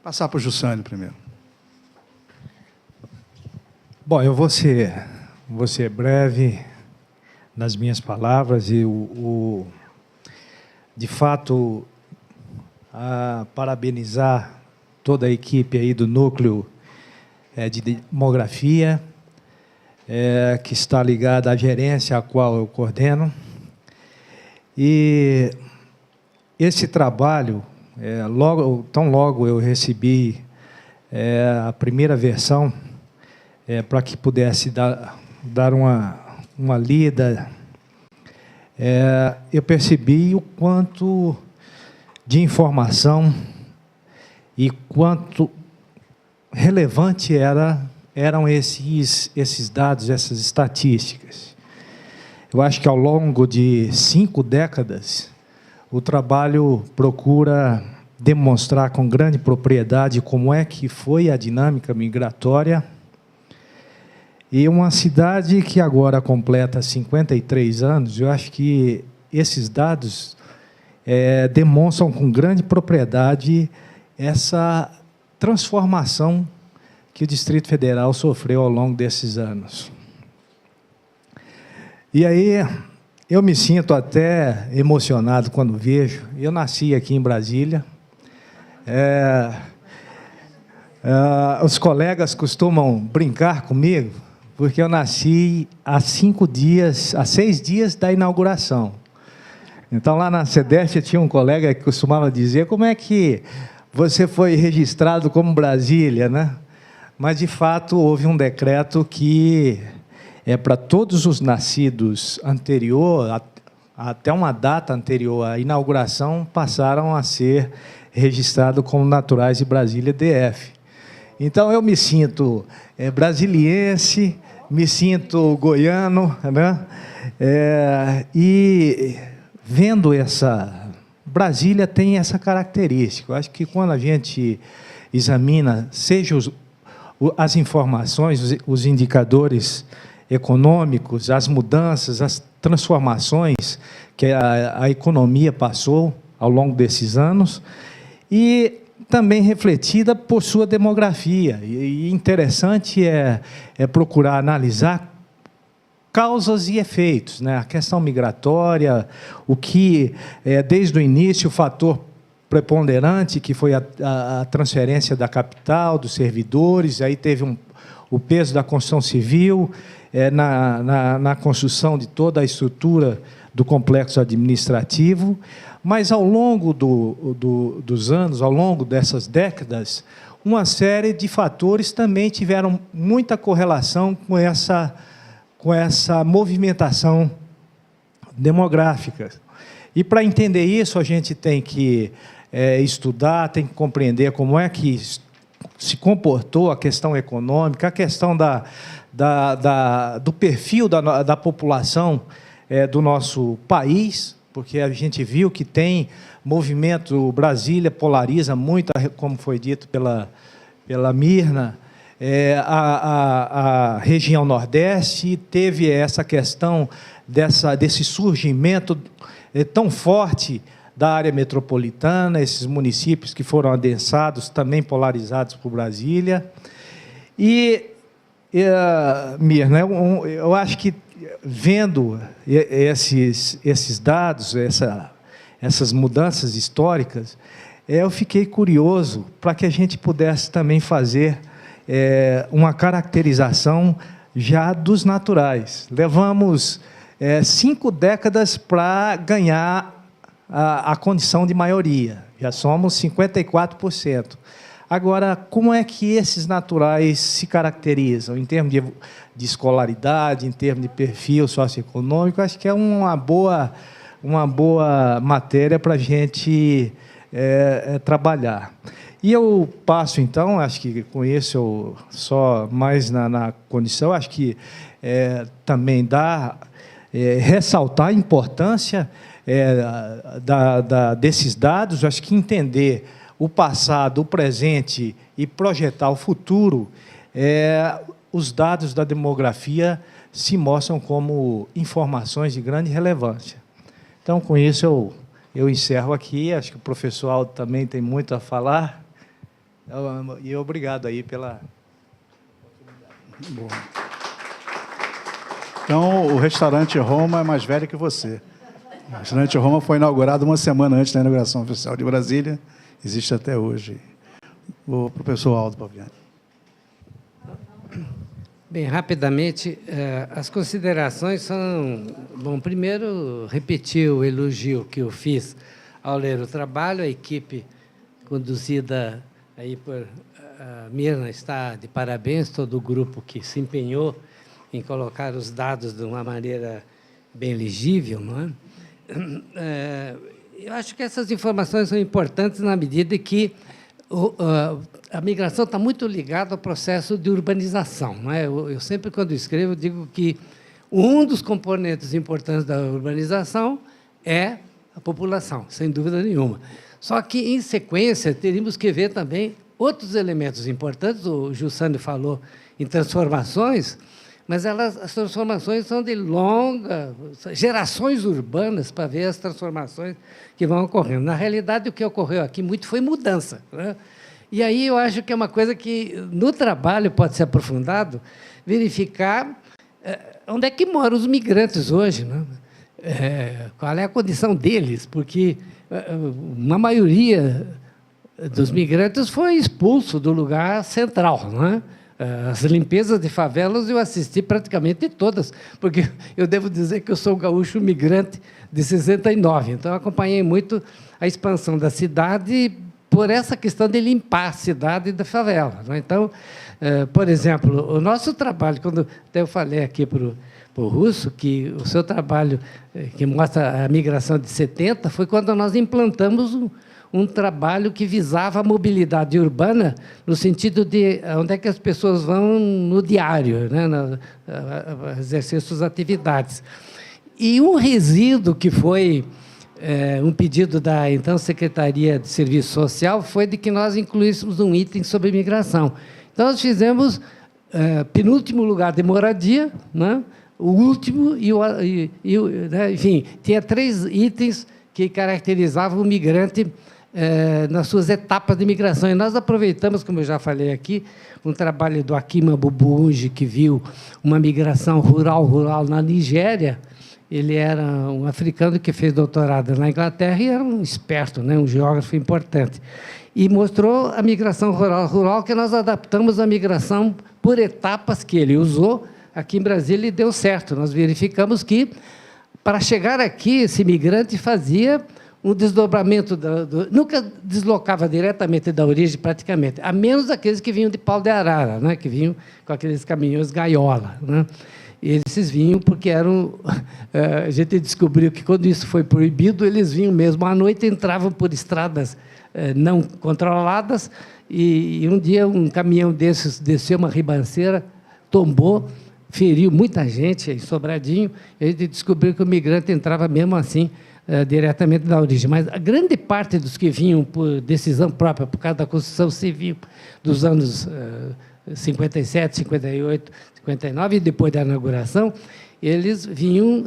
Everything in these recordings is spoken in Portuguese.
Passar para o Jussânio primeiro. Bom, eu vou ser breve nas minhas palavras e, de fato, parabenizar toda a equipe aí do Núcleo de Demografia, que está ligada à gerência a qual eu coordeno. E esse trabalho, tão logo eu recebi a primeira versão, para que pudesse dar uma lida, eu percebi o quanto de informação e quanto relevante eram esses dados, essas estatísticas. Eu acho que ao longo de 5 décadas, o trabalho procura demonstrar com grande propriedade como é que foi a dinâmica migratória. E uma cidade que agora completa 53 anos, eu acho que esses dados demonstram com grande propriedade essa transformação que o Distrito Federal sofreu ao longo desses anos. E aí, eu me sinto até emocionado quando vejo. Eu nasci aqui em Brasília. Os colegas costumam brincar comigo, porque eu nasci há 6 dias da inauguração. Então, lá na CEDEST, tinha um colega que costumava dizer: como é que você foi registrado como Brasília, né? Mas, de fato, houve um decreto que para todos os nascidos até uma data anterior à inauguração, passaram a ser registrados como naturais de Brasília DF. Então, eu me sinto brasiliense, me sinto goiano, né? E vendo Brasília tem essa característica. Eu acho que quando a gente examina, seja as informações, os indicadores econômicos, as mudanças, as transformações que a economia passou ao longo desses anos, e também refletida por sua demografia. E interessante é procurar analisar causas e efeitos, né? A questão migratória, o que, desde o início, o fator preponderante, que foi a transferência da capital, dos servidores, aí teve o peso da construção civil, na construção de toda a estrutura do complexo administrativo, mas ao longo dos anos, ao longo dessas décadas, uma série de fatores também tiveram muita correlação com essa movimentação demográfica. E, para entender isso, a gente tem que estudar, tem que compreender como é que se comportou a questão econômica, a questão do perfil da população do nosso país, porque a gente viu que tem movimento. Brasília polariza muito, como foi dito pela Mirna, a região Nordeste teve essa questão desse surgimento tão forte da área metropolitana, esses municípios que foram adensados, também polarizados por Brasília. E, Mirna, eu acho que, vendo esses dados, essas mudanças históricas, eu fiquei curioso para que a gente pudesse também fazer uma caracterização já dos naturais. Levamos 5 décadas para ganhar a condição de maioria, já somos 54%. Agora, como é que esses naturais se caracterizam em termos de escolaridade, em termos de perfil socioeconômico? Acho que é uma boa matéria para a gente trabalhar. E eu passo, então, acho que com isso eu só mais na condição, acho que também ressaltar a importância desses dados. Acho que entender o passado, o presente e projetar o futuro, os dados da demografia se mostram como informações de grande relevância. Então, com isso, eu eu encerro aqui. Acho que o professor Aldo também tem muito a falar. E obrigado aí pela... Bom. Então, o restaurante Roma é mais velho que você. O restaurante Roma foi inaugurado uma semana antes da inauguração oficial de Brasília. Existe até hoje. O professor Aldo Paviani. Bem, rapidamente, as considerações são... Bom, primeiro, repetir o elogio que eu fiz ao ler o trabalho. A equipe conduzida aí por Mirna está de parabéns, todo o grupo que se empenhou em colocar os dados de uma maneira bem legível, não é? Eu acho que essas informações são importantes na medida que a migração está muito ligada ao processo de urbanização, não é? Eu sempre, quando escrevo, digo que um dos componentes importantes da urbanização é a população, sem dúvida nenhuma. Só que, em sequência, teríamos que ver também outros elementos importantes. O Jussânio falou em transformações, mas as transformações são de gerações urbanas para ver as transformações que vão ocorrendo. Na realidade, o que ocorreu aqui muito foi mudança, né? E aí eu acho que é uma coisa que, no trabalho, pode ser aprofundado, verificar onde é que moram os migrantes hoje, né? Qual é a condição deles, porque uma maioria dos migrantes foi expulso do lugar central, não é? As limpezas de favelas eu assisti praticamente todas, porque eu devo dizer que eu sou gaúcho migrante de 69, então eu acompanhei muito a expansão da cidade por essa questão de limpar a cidade da favela, não é? Então, por exemplo, o nosso trabalho, quando até eu falei aqui para o Russo, que o seu trabalho que mostra a migração de 70 foi quando nós implantamos um trabalho que visava a mobilidade urbana no sentido de onde é que as pessoas vão no diário, né, exercer suas atividades. E um resíduo que foi um pedido da, então, Secretaria de Serviço Social foi de que nós incluíssemos um item sobre migração. Então, nós fizemos penúltimo lugar de moradia, né, o último né, enfim, tinha 3 itens que caracterizavam o migrante nas suas etapas de migração. E nós aproveitamos, como eu já falei aqui, um trabalho do Akima Bubunji, que viu uma migração rural na Nigéria. Ele era um africano que fez doutorado na Inglaterra e era um esperto, né, um geógrafo importante. E mostrou a migração rural que nós adaptamos à migração por etapas que ele usou aqui em Brasília e deu certo. Nós verificamos que, para chegar aqui, esse migrante fazia um desdobramento, nunca deslocava diretamente da origem, praticamente, a menos aqueles que vinham de Pau de Arara, né, que vinham com aqueles caminhões gaiola, né? Esses vinham porque eram... A gente descobriu que, quando isso foi proibido, eles vinham mesmo à noite, entravam por estradas não controladas, e um dia um caminhão desses desceu uma ribanceira, tombou, feriu muita gente em Sobradinho, e a gente descobriu que o migrante entrava mesmo assim, diretamente da origem. Mas a grande parte dos que vinham por decisão própria, por causa da construção civil dos anos 57, 58, 59, e depois da inauguração, eles vinham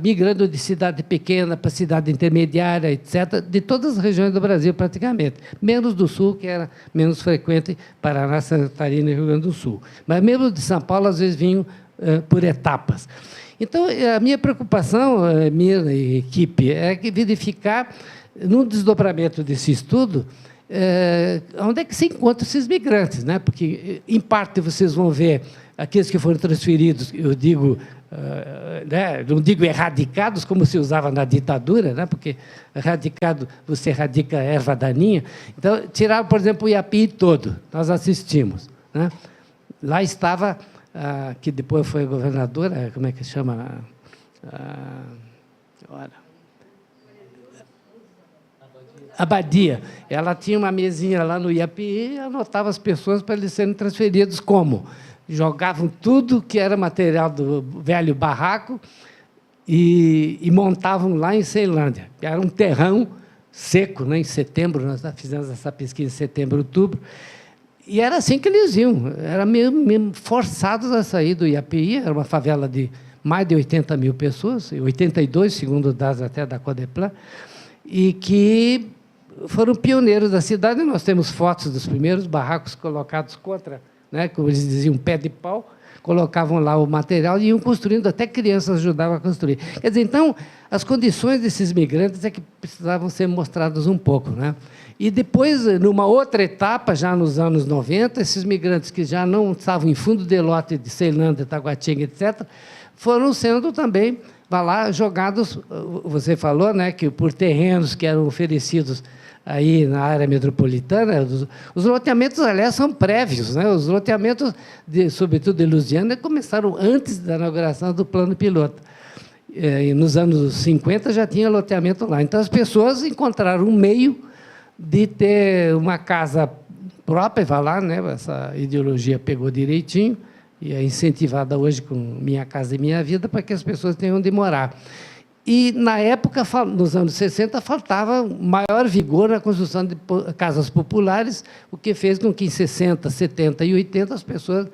migrando de cidade pequena para cidade intermediária, etc., de todas as regiões do Brasil, praticamente, menos do Sul, que era menos frequente, Paraná, Santa Catarina e Rio Grande do Sul. Mas mesmo de São Paulo, às vezes, vinham por etapas. Então, a minha preocupação, minha equipe, é verificar, num desdobramento desse estudo, onde é que se encontram esses migrantes, né? Porque, em parte, vocês vão ver aqueles que foram transferidos, eu digo, né, não digo erradicados, como se usava na ditadura, né? Porque erradicado, você erradica a erva daninha. Então, tiraram, por exemplo, o Iapi todo, nós assistimos, né? Lá estava, que depois foi governadora, como é que chama? Abadia. Ela tinha uma mesinha lá no Iapi e anotava as pessoas para eles serem transferidos como? Jogavam tudo que era material do velho barraco e montavam lá em Ceilândia. Era um terrão seco, né? Em setembro, nós fizemos essa pesquisa em setembro, outubro, e era assim que eles iam, eram mesmo forçados a sair do Iapi. Era uma favela de mais de 80 mil pessoas, 82, segundo dados até da Codeplan, e que foram pioneiros da cidade. Nós temos fotos dos primeiros barracos colocados contra, né, como eles diziam, pé de pau, colocavam lá o material e iam construindo, até crianças ajudavam a construir. Quer dizer, então, as condições desses migrantes é que precisavam ser mostradas um pouco, né? E depois, numa outra etapa, já nos anos 90, esses migrantes que já não estavam em fundo de lote de Ceilândia, Taguatinga, etc., foram sendo também, vai lá, jogados, você falou, né, que por terrenos que eram oferecidos aí na área metropolitana, os loteamentos, aliás, são prévios, né? Os loteamentos, sobretudo de Lusiana, começaram antes da inauguração do plano piloto. E nos anos 50 já tinha loteamento lá. Então, as pessoas encontraram um meio de ter uma casa própria, vai lá, né? Essa ideologia pegou direitinho e é incentivada hoje com Minha Casa e Minha Vida para que as pessoas tenham onde morar. E, na época, nos anos 60, faltava maior vigor na construção de casas populares, o que fez com que, em 60, 70 e 80, as pessoas...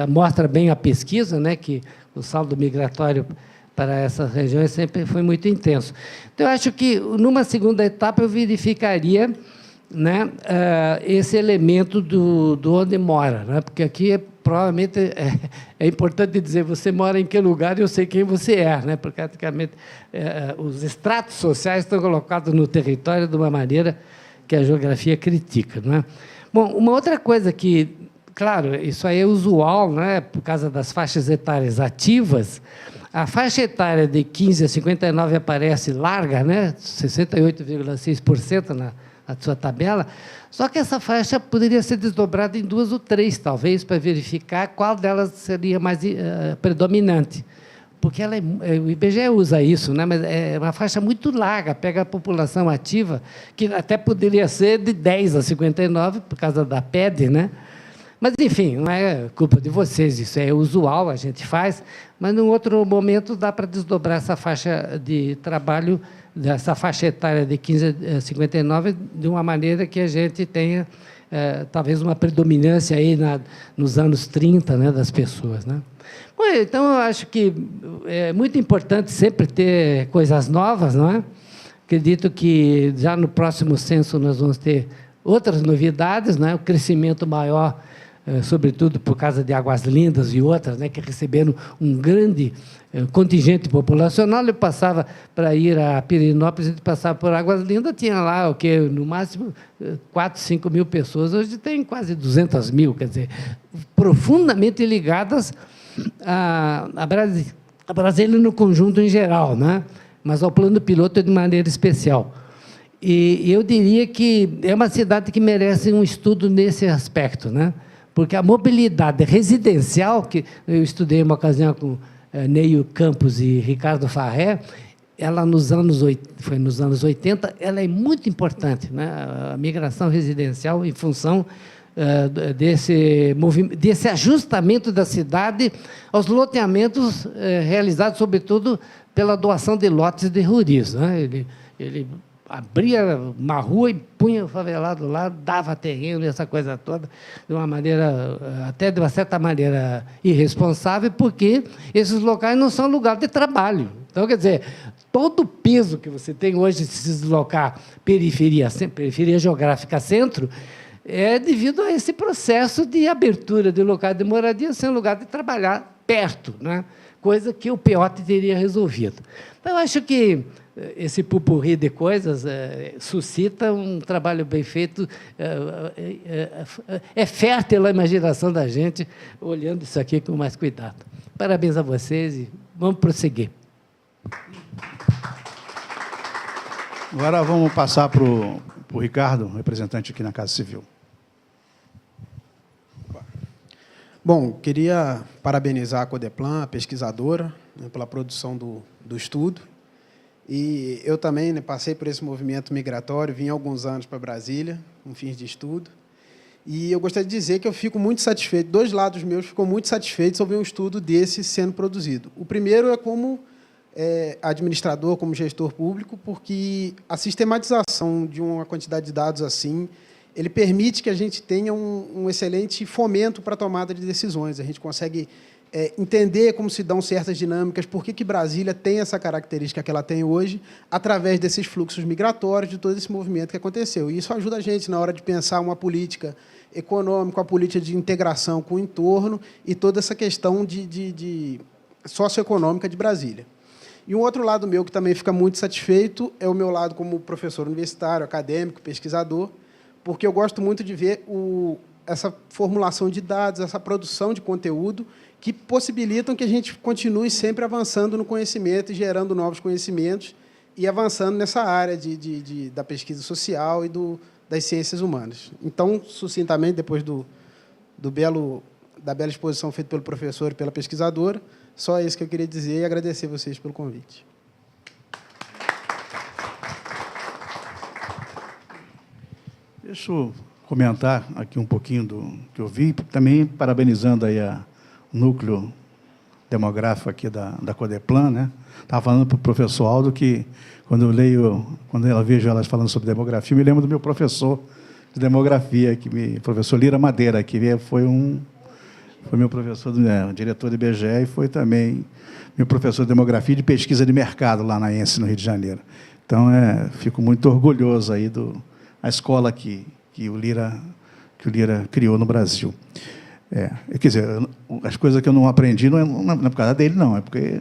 mostra bem a pesquisa, né, que o saldo migratório para essas regiões sempre foi muito intenso. Então, eu acho que, numa segunda etapa, eu verificaria, né, esse elemento do onde mora, né, porque aqui provavelmente é importante dizer, você mora em que lugar e eu sei quem você é, né, porque praticamente os estratos sociais estão colocados no território de uma maneira que a geografia critica, não é? Bom, uma outra coisa que, claro, isso aí é usual, né, por causa das faixas etárias ativas. A faixa etária de 15 a 59 aparece larga, né, 68,6% na sua tabela, só que essa faixa poderia ser desdobrada em 2 ou 3, talvez, para verificar qual delas seria mais predominante. Porque o IBGE usa isso, né? Mas é uma faixa muito larga, pega a população ativa, que até poderia ser de 10 a 59, por causa da PED, né? Mas, enfim, não é culpa de vocês, isso é usual, a gente faz, mas, num outro momento, dá para desdobrar essa faixa de trabalho, dessa faixa etária de 15 a 59, de uma maneira que a gente tenha, talvez, uma predominância aí nos anos 30, né, das pessoas, né? Bom, então, eu acho que é muito importante sempre ter coisas novas, não é? Acredito que já no próximo censo nós vamos ter outras novidades, né? O crescimento maior, sobretudo por causa de Águas Lindas e outras, né, que receberam um grande contingente populacional. Ele passava para ir a Pirenópolis, a gente passava por Águas Lindas, tinha lá, o que, no máximo, 4, 5 mil pessoas. Hoje tem quase 200 mil, quer dizer, profundamente ligadas a Brasília no conjunto em geral, né? Mas ao plano piloto de maneira especial. E eu diria que é uma cidade que merece um estudo nesse aspecto, né? Porque a mobilidade residencial, que eu estudei uma ocasião com Neio Campos e Ricardo Farré, ela foi nos anos 80, ela é muito importante, né? A migração residencial em função desse ajustamento da cidade aos loteamentos realizados, sobretudo, pela doação de lotes de ruris, né? Ele abria uma rua e punha o favelado lá, dava terreno, essa coisa toda, de uma maneira, até de uma certa maneira, irresponsável, porque esses locais não são lugar de trabalho. Então, quer dizer, todo o peso que você tem hoje de se deslocar periferia geográfica centro, é devido a esse processo de abertura de locais de moradia sem lugar de trabalhar perto, né? Coisa que o POT teria resolvido. Então, eu acho que esse pupurri de coisas suscita um trabalho bem feito, é fértil a imaginação da gente, olhando isso aqui com mais cuidado. Parabéns a vocês e vamos prosseguir. Agora vamos passar para o Ricardo, representante aqui na Casa Civil. Bom, queria parabenizar a Codeplan, a pesquisadora, né, pela produção do estudo. E eu também, né, passei por esse movimento migratório, vim há alguns anos para Brasília, com fins de estudo. E eu gostaria de dizer que eu fico muito satisfeito, 2 lados meus ficam muito satisfeitos ao ver um estudo desse sendo produzido. O primeiro é como administrador, como gestor público, porque a sistematização de uma quantidade de dados assim, ele permite que a gente tenha um excelente fomento para a tomada de decisões. A gente consegue entender como se dão certas dinâmicas, por que Brasília tem essa característica que ela tem hoje, através desses fluxos migratórios, de todo esse movimento que aconteceu. E isso ajuda a gente na hora de pensar uma política econômica, uma política de integração com o entorno e toda essa questão de socioeconômica de Brasília. E um outro lado meu que também fica muito satisfeito é o meu lado como professor universitário, acadêmico, pesquisador, porque eu gosto muito de ver essa formulação de dados, essa produção de conteúdo que possibilitam que a gente continue sempre avançando no conhecimento e gerando novos conhecimentos e avançando nessa área da pesquisa social e das ciências humanas. Então, sucintamente, depois da bela exposição feita pelo professor e pela pesquisadora, só isso que eu queria dizer e agradecer vocês pelo convite. Deixa eu comentar aqui um pouquinho do que eu vi, também parabenizando aí o núcleo demográfico aqui da Codeplan, né? Estava falando para o professor Aldo que, quando eu vejo elas falando sobre demografia, eu me lembro do meu professor de demografia, professor Lira Madeira, que foi meu professor, diretor do IBGE, e foi também meu professor de demografia e de pesquisa de mercado lá na ENSE, no Rio de Janeiro. Então, fico muito orgulhoso aí da escola que o Lira criou no Brasil. Quer dizer, as coisas que eu não aprendi não é por causa dele, não, é porque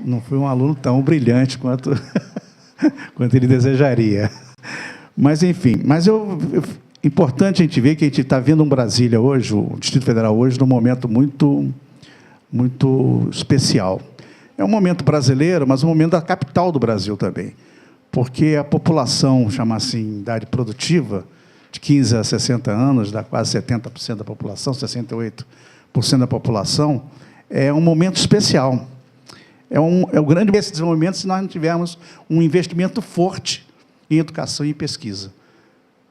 não fui um aluno tão brilhante quanto ele desejaria. Mas, enfim, importante a gente ver que a gente está vendo Brasília hoje, o Distrito Federal hoje, num momento muito, muito especial. É um momento brasileiro, mas um momento da capital do Brasil também, porque a população, chama assim, idade produtiva, de 15 a 60 anos, dá quase 70% da população, 68% da população, é um momento especial. É o grande desenvolvimento se nós não tivermos um investimento forte em educação e pesquisa.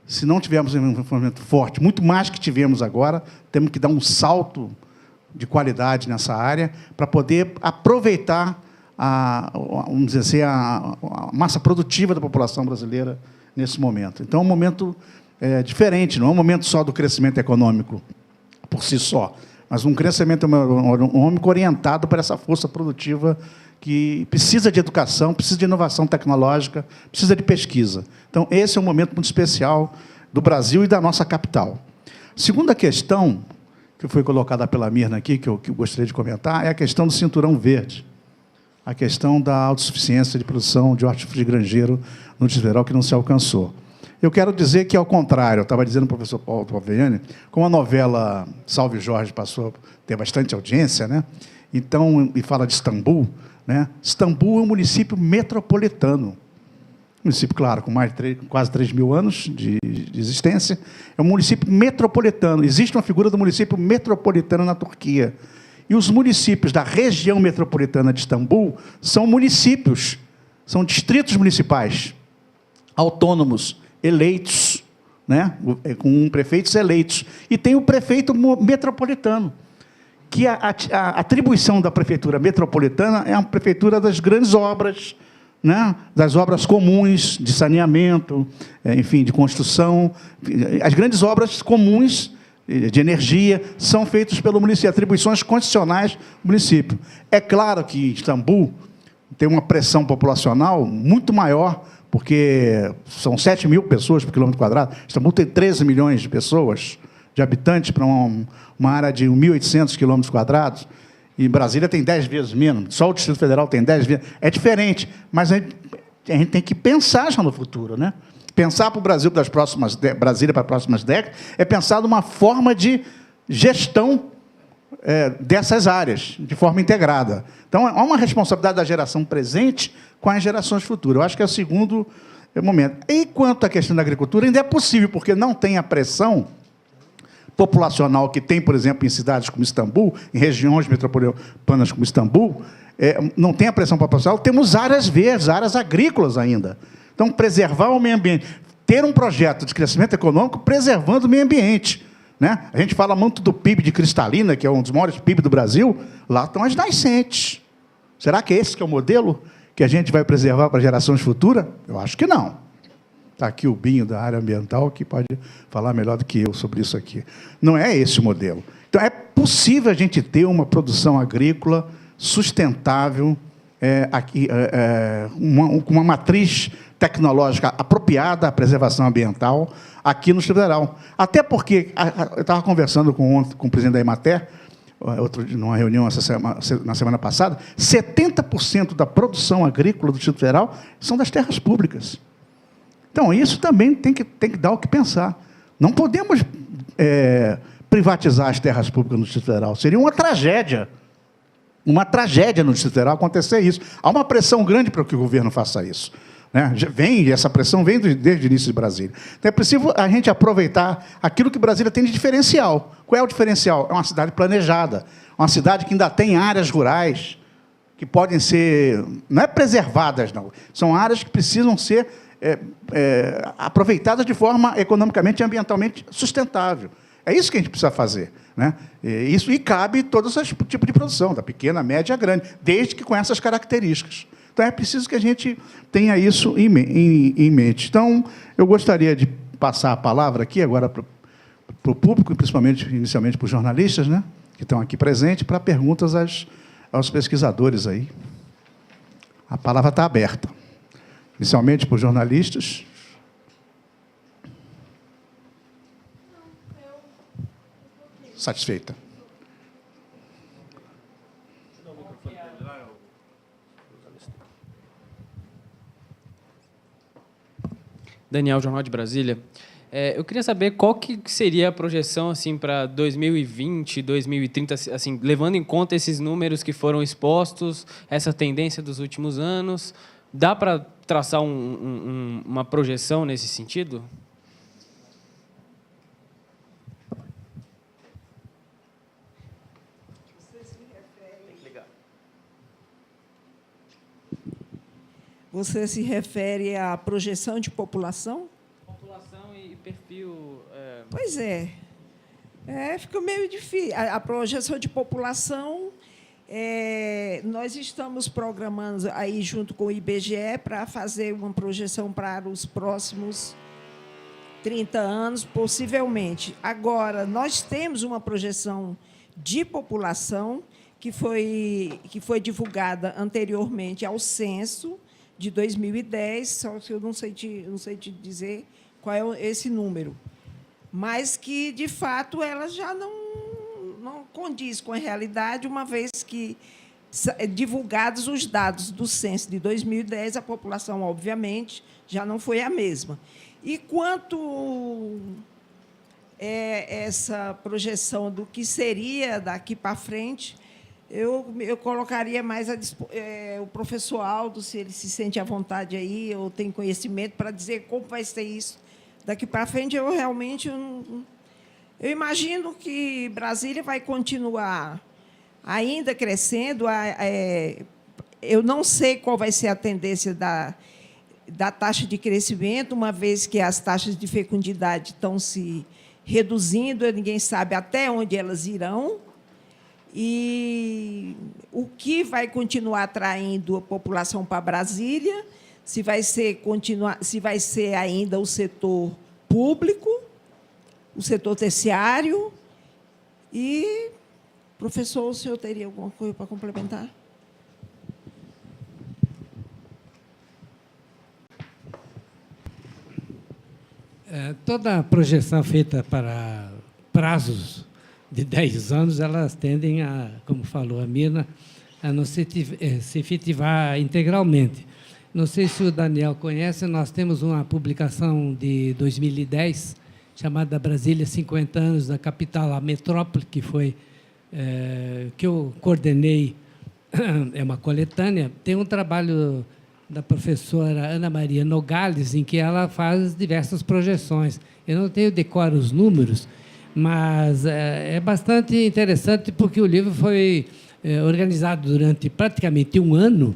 Se não tivermos um investimento forte, muito mais que tivemos agora, temos que dar um salto de qualidade nessa área para poder aproveitar vamos dizer assim, a massa produtiva da população brasileira nesse momento. Então, é um momento diferente, não é um momento só do crescimento econômico por si só, mas um crescimento econômico orientado para essa força produtiva que precisa de educação, precisa de inovação tecnológica, precisa de pesquisa. Então, esse é um momento muito especial do Brasil e da nossa capital. Segunda questão, que foi colocada pela Mirna aqui, que eu gostaria de comentar, é a questão do cinturão verde, a questão da autossuficiência de produção de hortifruti granjeiro no Distrito Federal, que não se alcançou. Eu quero dizer que, ao contrário, eu estava dizendo para o professor Paulo Paviani, como a novela Salve Jorge passou a ter bastante audiência, né? Então, e fala de Istambul, né? Istambul é um município metropolitano. Município, claro, com quase 3 mil anos de existência. É um município metropolitano. Existe uma figura do município metropolitano na Turquia. E os municípios da região metropolitana de Istambul são municípios, são distritos municipais, autônomos, eleitos, né? Com prefeitos eleitos. E tem o prefeito metropolitano, que a atribuição da prefeitura metropolitana é a prefeitura das grandes obras, né? Das obras comuns, de saneamento, enfim, de construção. As grandes obras comuns de energia são feitas pelo município, atribuições constitucionais do município. É claro que Istambul tem uma pressão populacional muito maior, porque são 7 mil pessoas por quilômetro quadrado. Istambul tem 13 milhões de pessoas, de habitantes, para uma área de 1.800 quilômetros quadrados, e Brasília tem 10 vezes menos, só o Distrito Federal tem 10 vezes. É diferente, mas a gente tem que pensar já no futuro, né? Pensar para o Brasil, Brasília para as próximas décadas, é pensar numa forma de gestão dessas áreas, de forma integrada. Então, há uma responsabilidade da geração presente com as gerações futuras. Eu acho que é o segundo momento. E quanto à questão da agricultura, ainda é possível, porque não tem a pressão populacional que tem, por exemplo, em cidades como Istambul, em regiões metropolitanas como Istambul, não tem a pressão populacional, temos áreas verdes, áreas agrícolas ainda. Então, preservar o meio ambiente, ter um projeto de crescimento econômico preservando o meio ambiente, né? A gente fala muito do PIB de Cristalina, que é um dos maiores PIB do Brasil, lá estão as nascentes. Será que esse que é o modelo que a gente vai preservar para gerações futuras? Eu acho que não. Está aqui o Binho, da área ambiental, que pode falar melhor do que eu sobre isso aqui. Não é esse o modelo. Então, Então, é possível a gente ter uma produção agrícola sustentável, com uma matriz tecnológica apropriada à preservação ambiental aqui no Distrito Federal. Até porque, eu estava conversando com o presidente da Emater, numa reunião na semana passada, 70% da produção agrícola do Distrito Federal são das terras públicas. Então, isso também tem que dar o que pensar. Não podemos privatizar as terras públicas no Distrito Federal. Seria uma tragédia no Distrito Federal acontecer isso. Há uma pressão grande para que o governo faça isso. Né? Essa pressão vem desde o início de Brasília. Então, é preciso a gente aproveitar aquilo que Brasília tem de diferencial. Qual é o diferencial? É uma cidade planejada, uma cidade que ainda tem áreas rurais que podem ser, não é preservadas, não. São áreas que precisam ser aproveitadas de forma economicamente e ambientalmente sustentável. É isso que a gente precisa fazer. Né? E cabe todo esse tipo de produção, da pequena, média a grande, desde que com essas características. Então, é preciso que a gente tenha isso em mente. Então, eu gostaria de passar a palavra aqui agora para o público, e principalmente, inicialmente, para os jornalistas, né, que estão aqui presentes, para perguntas aos pesquisadores aí. A palavra está aberta. Inicialmente, para os jornalistas. Satisfeita. Daniel, Jornal de Brasília. Eu queria saber qual que seria a projeção assim, para 2020, 2030, assim, levando em conta esses números que foram expostos, essa tendência dos últimos anos. Dá para traçar uma projeção nesse sentido? Você se refere à projeção de população? População e perfil... Pois é. Fica meio difícil. A projeção de população, nós estamos programando, aí, junto com o IBGE, para fazer uma projeção para os próximos 30 anos, possivelmente. Agora, nós temos uma projeção de população que foi divulgada anteriormente ao censo, de 2010, só que eu não sei te dizer qual é esse número, mas que, de fato, ela já não condiz com a realidade, uma vez que, divulgados os dados do censo de 2010, a população, obviamente, já não foi a mesma. E quanto essa projeção do que seria daqui para frente, eu colocaria mais o professor Aldo, se ele se sente à vontade aí, ou tem conhecimento para dizer como vai ser isso daqui para frente. Eu realmente eu imagino que Brasília vai continuar ainda crescendo. Eu não sei qual vai ser a tendência da taxa de crescimento, uma vez que as taxas de fecundidade estão se reduzindo, ninguém sabe até onde elas irão. E o que vai continuar atraindo a população para Brasília, se vai ser ainda o setor público, o setor terciário. E, professor, o senhor teria alguma coisa para complementar? Toda a projeção feita para prazos de 10 anos, elas tendem a, como falou a Mirna, a não se efetivar integralmente. Não sei se o Daniel conhece, nós temos uma publicação de 2010, chamada Brasília 50 anos da capital, a metrópole, que eu coordenei, é uma coletânea. Tem um trabalho da professora Ana Maria Nogales, em que ela faz diversas projeções. Eu não tenho decoro os números, mas é bastante interessante, porque o livro foi organizado durante praticamente um ano,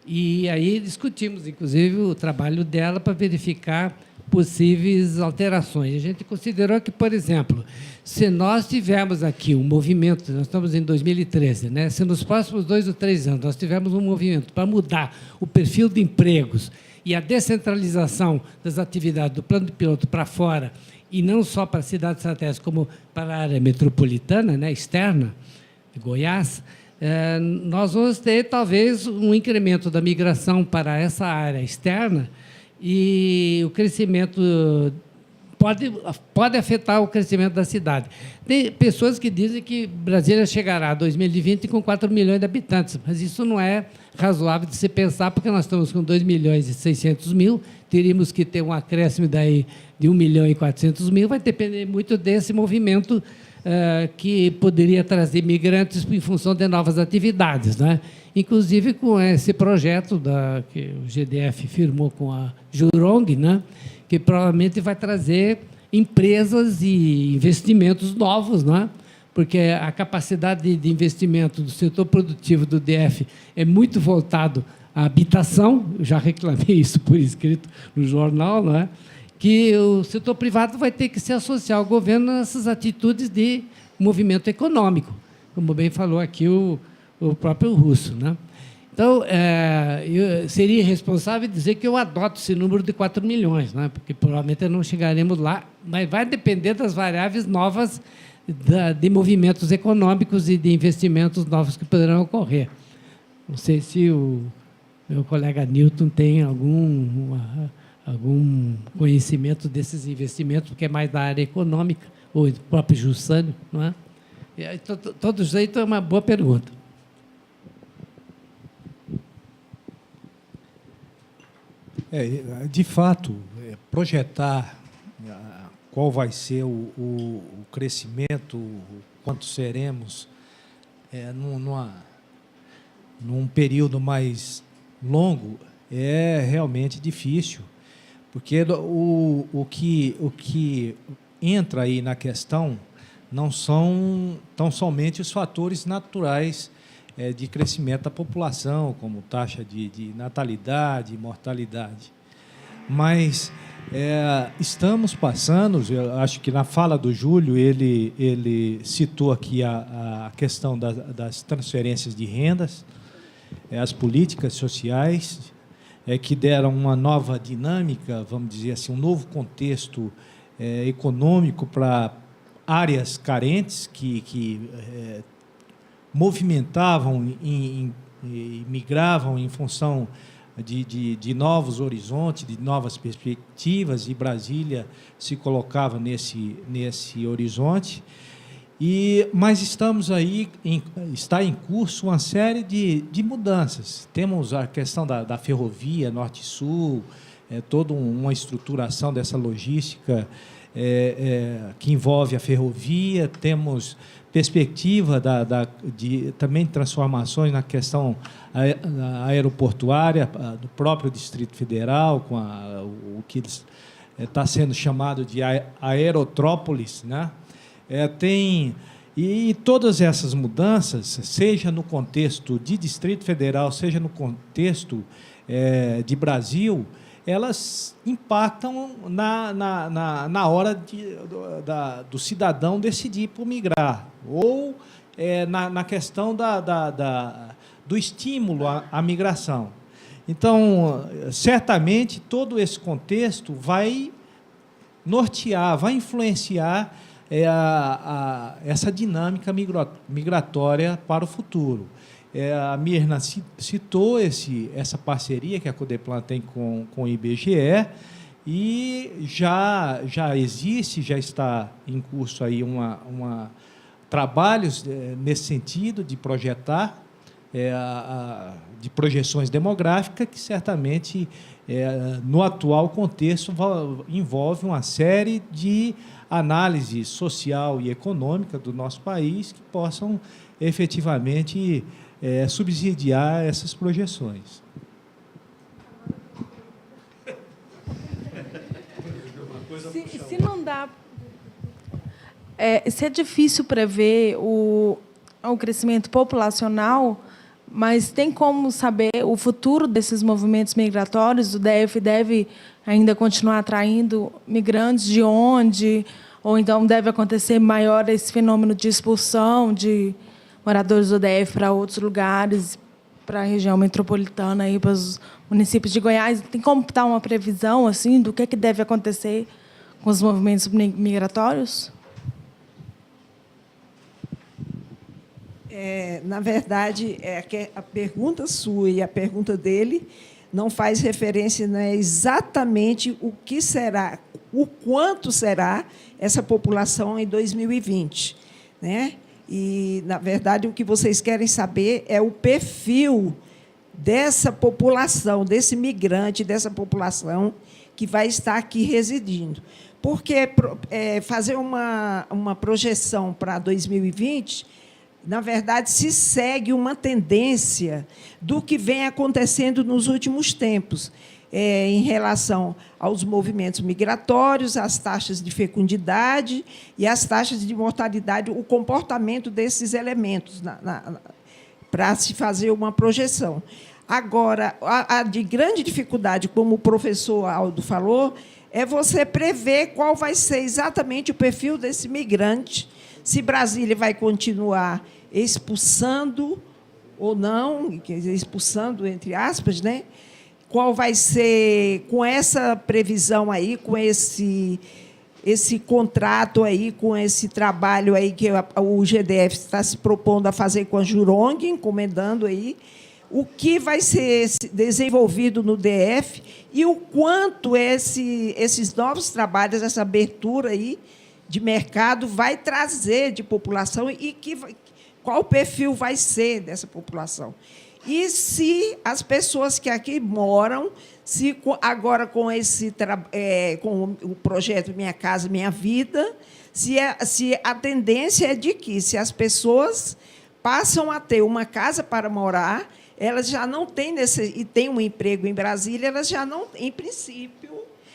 e aí discutimos, inclusive, o trabalho dela para verificar possíveis alterações. A gente considerou que, por exemplo, se nós tivermos aqui um movimento, nós estamos em 2013, né? Se nos próximos 2 ou 3 anos nós tivermos um movimento para mudar o perfil de empregos e a descentralização das atividades do plano de piloto para fora, e não só para cidades estratégicas, como para a área metropolitana, né, externa, de Goiás, nós vamos ter, talvez, um incremento da migração para essa área externa e o crescimento pode afetar o crescimento da cidade. Tem pessoas que dizem que Brasília chegará a 2020 com 4 milhões de habitantes, mas isso não é razoável de se pensar, porque nós estamos com 2 milhões e 600 mil, teríamos que ter um acréscimo daí de 1 milhão e 400 mil, vai depender muito desse movimento que poderia trazer migrantes em função de novas atividades, né? Inclusive com esse projeto que o GDF firmou com a Jurong, né? Que provavelmente vai trazer empresas e investimentos novos, né? Porque a capacidade de investimento do setor produtivo do DF é muito voltado à habitação, eu já reclamei isso por escrito no jornal, não é? Que o setor privado vai ter que se associar ao governo nessas atitudes de movimento econômico, como bem falou aqui o próprio Russo, né? Então, seria irresponsável dizer que eu adoto esse número de 4 milhões, né? Porque provavelmente não chegaremos lá, mas vai depender das variáveis novas de movimentos econômicos e de investimentos novos que poderão ocorrer. Não sei se o meu colega Newton tem algum conhecimento desses investimentos, porque é mais da área econômica, ou do próprio Jussânio, não é? De todo jeito, é uma boa pergunta. De fato, projetar qual vai ser o crescimento, quanto seremos, num período mais longo, é realmente difícil, porque o que entra aí na questão não são tão somente os fatores naturais de crescimento da população, como taxa de natalidade, mortalidade. Mas estamos passando, eu acho que na fala do Júlio, ele citou aqui a questão das transferências de rendas, as políticas sociais, que deram uma nova dinâmica, vamos dizer assim, um novo contexto econômico para áreas carentes que movimentavam e migravam em função de novos horizontes, de novas perspectivas, e Brasília se colocava nesse horizonte. Mas está em curso uma série de mudanças. Temos a questão da ferrovia Norte-Sul, toda uma estruturação dessa logística que envolve a ferrovia, temos perspectiva de também transformações na questão aeroportuária do próprio Distrito Federal, com o que está sendo chamado de aerotrópolis, né? E todas essas mudanças, seja no contexto de Distrito Federal, seja no contexto de Brasil, elas impactam na hora do cidadão decidir por migrar, ou na questão do estímulo à migração. Então, certamente, todo esse contexto vai nortear, vai influenciar essa dinâmica migratória para o futuro. A Mirna citou essa parceria que a Codeplan tem com o IBGE, e já existe, já está em curso aí trabalhos nesse sentido de projetar, de projeções demográficas, que certamente, no atual contexto, envolve uma série de análise social e econômica do nosso país que possam efetivamente subsidiar essas projeções. Se não dá... se é difícil prever o crescimento populacional, mas tem como saber o futuro desses movimentos migratórios? O DF deve ainda continuar atraindo migrantes de onde? Ou então deve acontecer maior esse fenômeno de expulsão de moradores do DF para outros lugares, para a região metropolitana, para os municípios de Goiás? Tem como dar uma previsão assim, do que deve acontecer com os movimentos migratórios? Na verdade, que a pergunta sua e a pergunta dele não faz referência, né, exatamente o que será, o quanto será essa população em 2020. Né? E, na verdade, o que vocês querem saber é o perfil dessa população, desse migrante, dessa população que vai estar aqui residindo. Porque fazer uma projeção para 2020, na verdade, se segue uma tendência do que vem acontecendo nos últimos tempos, em relação aos movimentos migratórios, às taxas de fecundidade e às taxas de mortalidade, o comportamento desses elementos para se fazer uma projeção. Agora, a de grande dificuldade, como o professor Aldo falou, é você prever qual vai ser exatamente o perfil desse migrante, se Brasília vai continuar expulsando ou não, expulsando, entre aspas, né? Qual vai ser, com essa previsão aí, com esse contrato aí, com esse trabalho aí que o GDF está se propondo a fazer com a Jurong, encomendando aí, o que vai ser desenvolvido no DF e o quanto esses novos trabalhos, essa abertura aí de mercado vai trazer de população e qual o perfil vai ser dessa população. E se as pessoas que aqui moram, se agora com com o projeto Minha Casa Minha Vida, se a tendência é de que, se as pessoas passam a ter uma casa para morar, elas já não têm e têm um emprego em Brasília, elas já não, em princípio,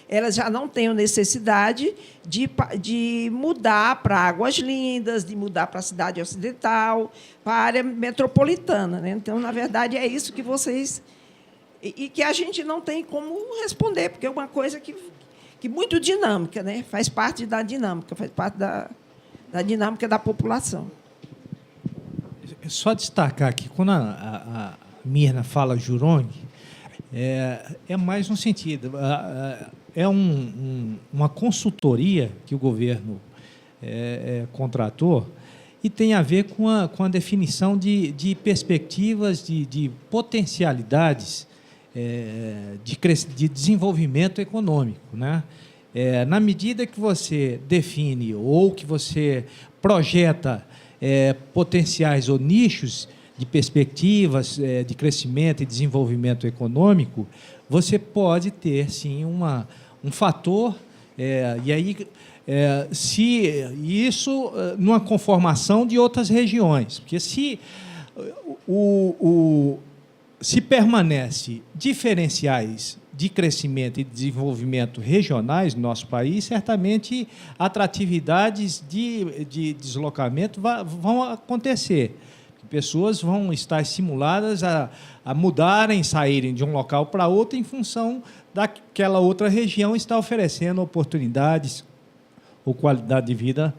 elas já não têm necessidade de mudar para Águas Lindas, de mudar para a cidade ocidental, para a área metropolitana. Né? Então, na verdade, é isso que vocês... E que a gente não tem como responder, porque é uma coisa que muito dinâmica, né? Faz parte da dinâmica, faz parte da dinâmica da população. Só destacar que, quando a Mirna fala Jurong, é mais um sentido. É uma consultoria que o governo contratou e tem a ver com a definição de perspectivas, de potencialidades de desenvolvimento econômico. Né? Na medida que você define ou que você projeta potenciais ou nichos de perspectivas de crescimento e desenvolvimento econômico, você pode ter, sim, um fator, e aí, isso numa conformação de outras regiões, porque se permanece diferenciais de crescimento e desenvolvimento regionais no nosso país, certamente atratividades de deslocamento vão acontecer. Pessoas vão estar estimuladas a mudarem, saírem de um local para outro em função daquela outra região estar oferecendo oportunidades ou qualidade de vida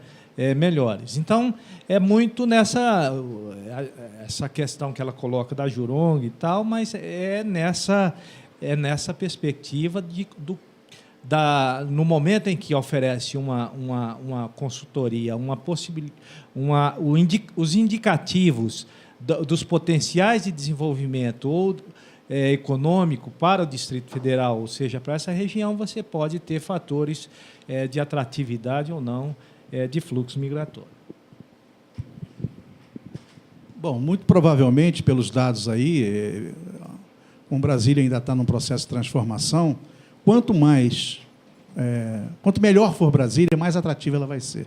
melhores. Então, é muito essa questão que ela coloca da Jurong e tal, mas é nessa perspectiva no momento em que oferece uma consultoria, os indicativos dos potenciais de desenvolvimento ou econômico para o Distrito Federal, ou seja, para essa região, você pode ter fatores de atratividade ou não de fluxo migratório. Bom, muito provavelmente, pelos dados aí, como Brasília ainda está num processo de transformação, quanto melhor for Brasília, mais atrativa ela vai ser.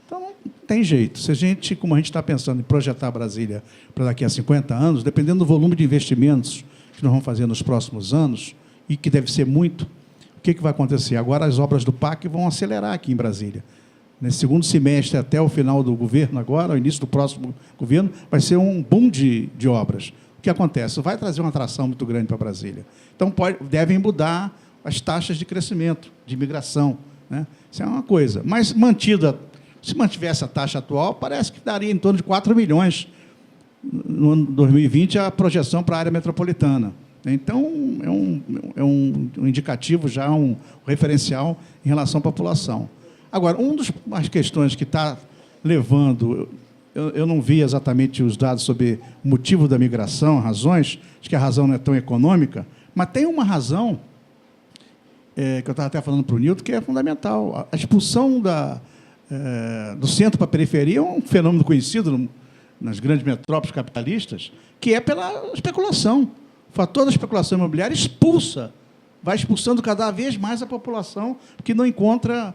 Então, não tem jeito. Como a gente está pensando em projetar Brasília para daqui a 50 anos, dependendo do volume de investimentos que nós vamos fazer nos próximos anos, e que deve ser muito, o que vai acontecer? Agora, as obras do PAC vão acelerar aqui em Brasília. Nesse segundo semestre, até o final do governo agora, o início do próximo governo, vai ser um boom de obras. O que acontece? Vai trazer uma atração muito grande para Brasília. Então, devem mudar as taxas de crescimento, de imigração. Né? Isso é uma coisa. Mas, se mantivesse a taxa atual, parece que daria em torno de 4 milhões no ano 2020 a projeção para a área metropolitana. Então, é um indicativo já, um referencial em relação à população. Agora, uma das questões que está levando... Eu não vi exatamente os dados sobre o motivo da migração, razões, acho que a razão não é tão econômica, mas tem uma razão, que eu estava até falando para o Nilton, que é fundamental. A expulsão do centro para a periferia é um fenômeno conhecido nas grandes metrópoles capitalistas, que é pela especulação. O fator da especulação imobiliária vai expulsando cada vez mais a população, porque não encontra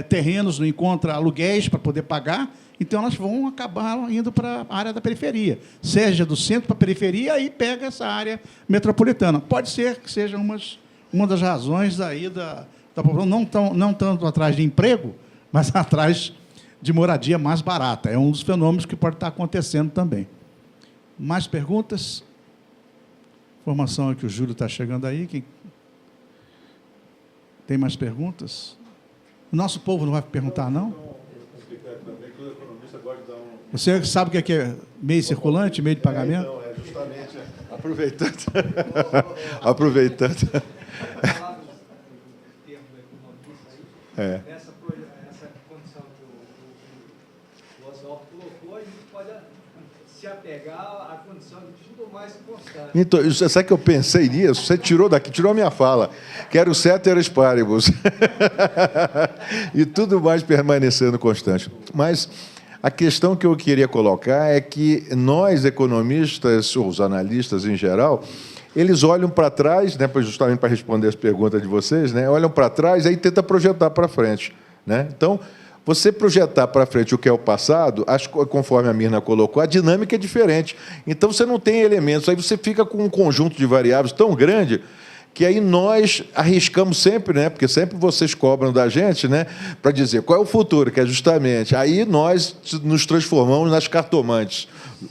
terrenos, não encontra aluguéis para poder pagar, então elas vão acabar indo para a área da periferia, seja do centro para a periferia, aí pega essa área metropolitana. Pode ser que seja uma das razões daí da população, não tanto atrás de emprego, mas atrás de moradia mais barata. É um dos fenômenos que pode estar acontecendo também. Mais perguntas? Informação é que o Júlio está chegando aí. Tem mais perguntas? O nosso povo não vai perguntar, não? Você sabe o que é meio circulante, meio de pagamento? Não, é justamente aproveitando. Aproveitando. Essa condição que o Oswaldo colocou, a gente pode se apegar à condição de tudo mais constante. Então, sabe que eu pensei nisso? Você tirou a minha fala. Que era o ceteris paribus. E tudo mais permanecendo constante. Mas a questão que eu queria colocar é que nós, economistas, ou os analistas em geral, eles olham para trás, né, justamente para responder as perguntas de vocês, né, olham para trás e aí tentam projetar para frente. Né? Então, você projetar para frente o que é o passado, conforme a Mirna colocou, a dinâmica é diferente. Então, você não tem elementos, aí você fica com um conjunto de variáveis tão grande que aí nós arriscamos sempre, né? Porque sempre vocês cobram da gente, né? Para dizer qual é o futuro, que é justamente... Aí nós nos transformamos nas cartomantes,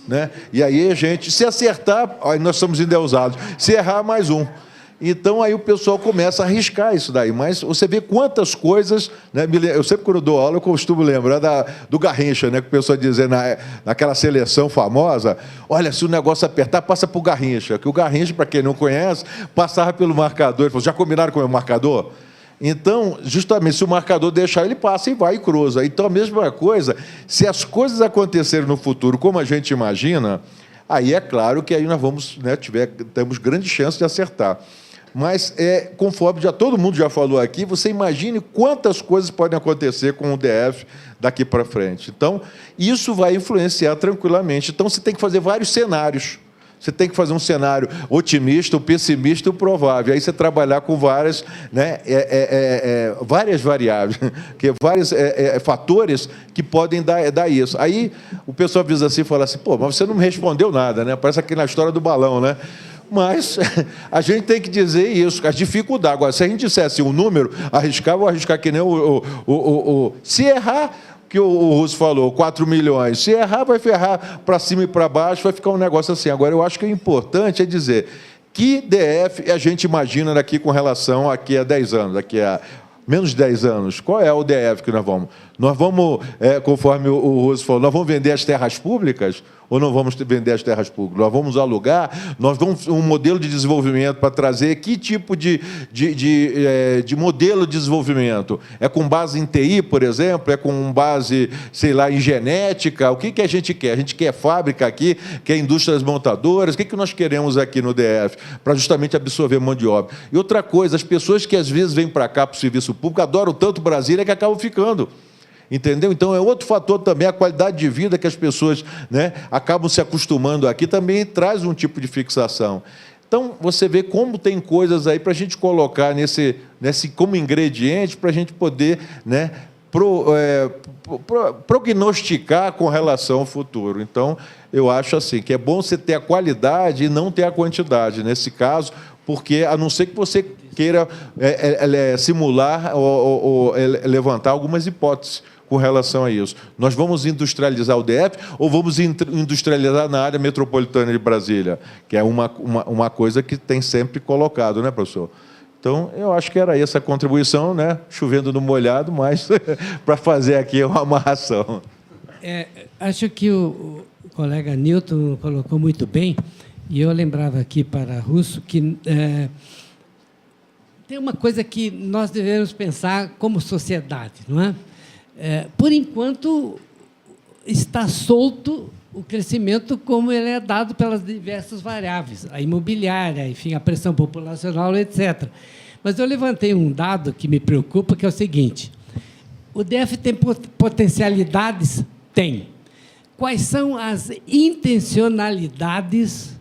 né? E aí a gente, se acertar, aí nós somos endeusados. Se errar, mais um. Então, aí o pessoal começa a arriscar isso daí. Mas você vê quantas coisas... Né? Eu sempre, quando eu dou aula, eu costumo lembrar do Garrincha, né? Que o pessoal dizia naquela seleção famosa, olha, se o negócio apertar, passa para o Garrincha. Que o Garrincha, para quem não conhece, passava pelo marcador. Ele falou, já combinaram com o meu marcador? Então, justamente, se o marcador deixar, ele passa e vai e cruza. Então, a mesma coisa, se as coisas acontecerem no futuro como a gente imagina, aí é claro que aí nós vamos, né, temos grande chance de acertar. Mas, conforme todo mundo já falou aqui, você imagine quantas coisas podem acontecer com o DF daqui para frente. Então, isso vai influenciar tranquilamente. Então, você tem que fazer vários cenários. Você tem que fazer um cenário otimista, o pessimista e o provável. Aí você trabalhar com várias, né, várias variáveis, que vários fatores que podem dar isso. Aí o pessoal diz assim, fala assim, pô, mas você não me respondeu nada, né? Parece aqui na história do balão, né? Mas a gente tem que dizer isso, as dificuldades. Agora, se a gente dissesse um número, vou arriscar que nem se errar, que o Russo falou, 4 milhões, se errar, vai ferrar para cima e para baixo, vai ficar um negócio assim. Agora, eu acho que o importante é dizer que DF a gente imagina daqui com relação aqui a 10 anos, daqui a menos de 10 anos. Qual é o DF que nós vamos? Nós vamos, conforme o Russo falou, nós vamos vender as terras públicas ou não vamos vender as terras públicas? Nós vamos alugar? Nós vamos um modelo de desenvolvimento para trazer que tipo de modelo de desenvolvimento? É com base em TI, por exemplo? É com base, sei lá, em genética? O que a gente quer? A gente quer fábrica aqui, quer indústrias montadoras? O que nós queremos aqui no DF? Para justamente absorver mão de obra. E outra coisa, as pessoas que às vezes vêm para cá para o serviço público adoram tanto Brasília que acabam ficando. Entendeu? Então, é outro fator também, a qualidade de vida que as pessoas, né, acabam se acostumando aqui, também traz um tipo de fixação. Então, você vê como tem coisas aí para a gente colocar nesse como ingrediente, para a gente poder, né, prognosticar com relação ao futuro. Então, eu acho assim, que é bom você ter a qualidade e não ter a quantidade, nesse caso, porque, a não ser que você queira simular ou levantar algumas hipóteses com relação a isso. Nós vamos industrializar o DF ou vamos industrializar na área metropolitana de Brasília? Que é uma coisa que tem sempre colocado, né, professor? Então, eu acho que era essa a contribuição, né? Chovendo no molhado, mas para fazer aqui uma amarração. Acho que o colega Nilton colocou muito bem E eu lembrava aqui para Russo que tem uma coisa que nós devemos pensar como sociedade, não é? Por enquanto, está solto o crescimento como ele é dado pelas diversas variáveis, a imobiliária, enfim, a pressão populacional, etc. Mas eu levantei um dado que me preocupa, que é o seguinte: o DF tem potencialidades? Tem. Quais são as intencionalidades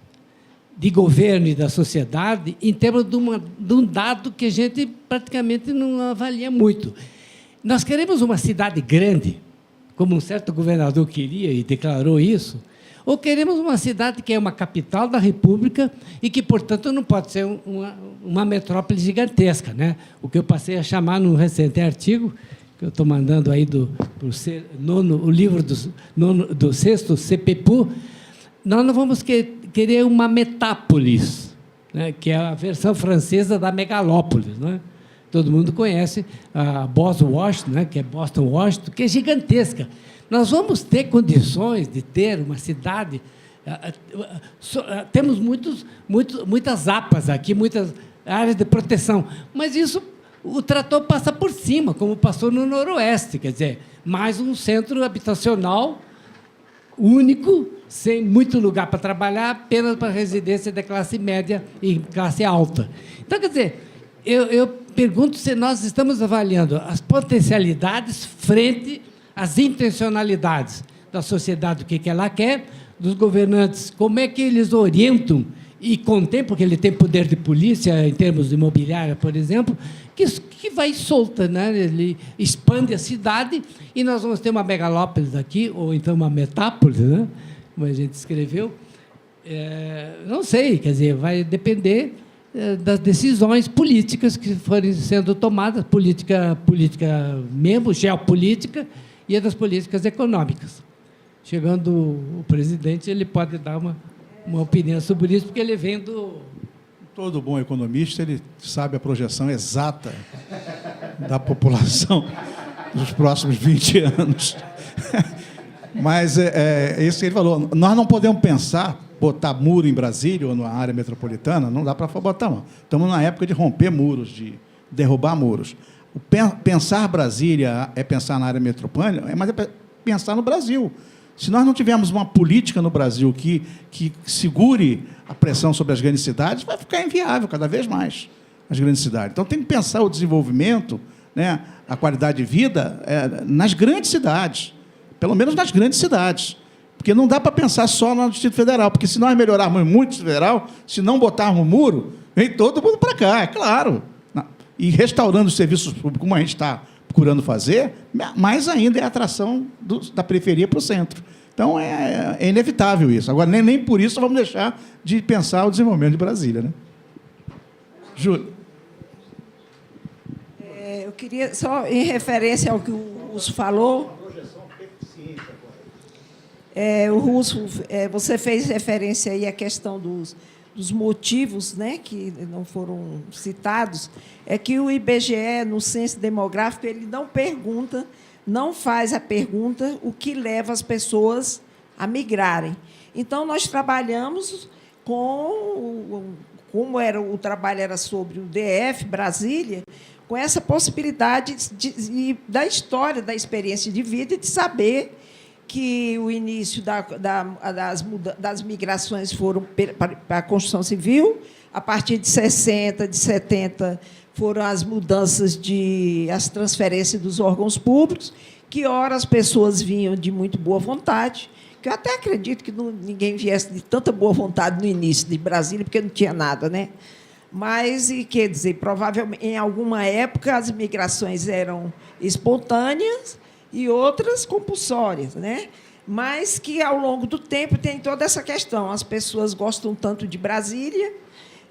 de governo e da sociedade em termos de um dado que a gente praticamente não avalia muito? Nós queremos uma cidade grande, como um certo governador queria e declarou isso, ou queremos uma cidade que é uma capital da República e que, portanto, não pode ser uma metrópole gigantesca, né? O que eu passei a chamar, num recente artigo, que eu estou mandando aí o livro do sexto CPPU, nós não vamos querer uma metápolis, né? Que é a versão francesa da megalópolis, né? Todo mundo conhece a Boston, Washington, né, que é Boston, Washington, que é gigantesca. Nós vamos ter condições de ter uma cidade. Temos muitas APAs aqui, muitas áreas de proteção, mas isso o trator passa por cima, como passou no Noroeste, quer dizer, mais um centro habitacional único, sem muito lugar para trabalhar, apenas para residência da classe média e classe alta. Então, quer dizer, eu pergunto se nós estamos avaliando as potencialidades frente às intencionalidades da sociedade, o que ela quer, dos governantes, como é que eles orientam e contemplam, porque ele tem poder de polícia, em termos de imobiliária, por exemplo, que vai solta, né? Ele expande a cidade e nós vamos ter uma megalópolis aqui, ou então uma metápolis, né? Como a gente escreveu. Não sei, quer dizer, vai depender das decisões políticas que forem sendo tomadas, política mesmo, geopolítica, e das políticas econômicas. Chegando o presidente, ele pode dar uma opinião sobre isso, porque ele vem do... Todo bom economista, ele sabe a projeção exata da população dos próximos 20 anos. Mas isso que ele falou, nós não podemos pensar, botar muro em Brasília ou na área metropolitana, não dá para botar, não. Estamos na época de romper muros, de derrubar muros. Pensar Brasília é pensar na área metropolitana, mas é pensar no Brasil. Se nós não tivermos uma política no Brasil que segure a pressão sobre as grandes cidades, vai ficar inviável cada vez mais as grandes cidades. Então, tem que pensar o desenvolvimento, né, a qualidade de vida nas grandes cidades, pelo menos nas grandes cidades. Porque não dá para pensar só no Distrito Federal, porque se nós melhorarmos muito o Distrito Federal, se não botarmos muro, vem todo mundo para cá, é claro. E restaurando os serviços públicos, como a gente está procurando fazer, mais ainda é a atração da periferia para o centro. Então, é inevitável isso. Agora, nem por isso vamos deixar de pensar o desenvolvimento de Brasília, né? Júlia. Eu queria, só em referência ao que o Russo falou... o Russo, você fez referência aí à questão dos motivos, né, que não foram citados, é que o IBGE, no censo demográfico, ele não faz a pergunta o que leva as pessoas a migrarem. Então, nós trabalhamos como o trabalho era sobre o DF, Brasília, com essa possibilidade da história, da experiência de vida, de saber que o início das migrações foram para a construção civil, a partir de 60, de 70, foram as mudanças, as transferências dos órgãos públicos, que, ora, as pessoas vinham de muito boa vontade, que eu até acredito que ninguém viesse de tanta boa vontade no início de Brasília, porque não tinha nada, né? Mas, quer dizer, provavelmente, em alguma época, as migrações eram espontâneas, e outras compulsórias, né? Mas que, ao longo do tempo, tem toda essa questão. As pessoas gostam tanto de Brasília.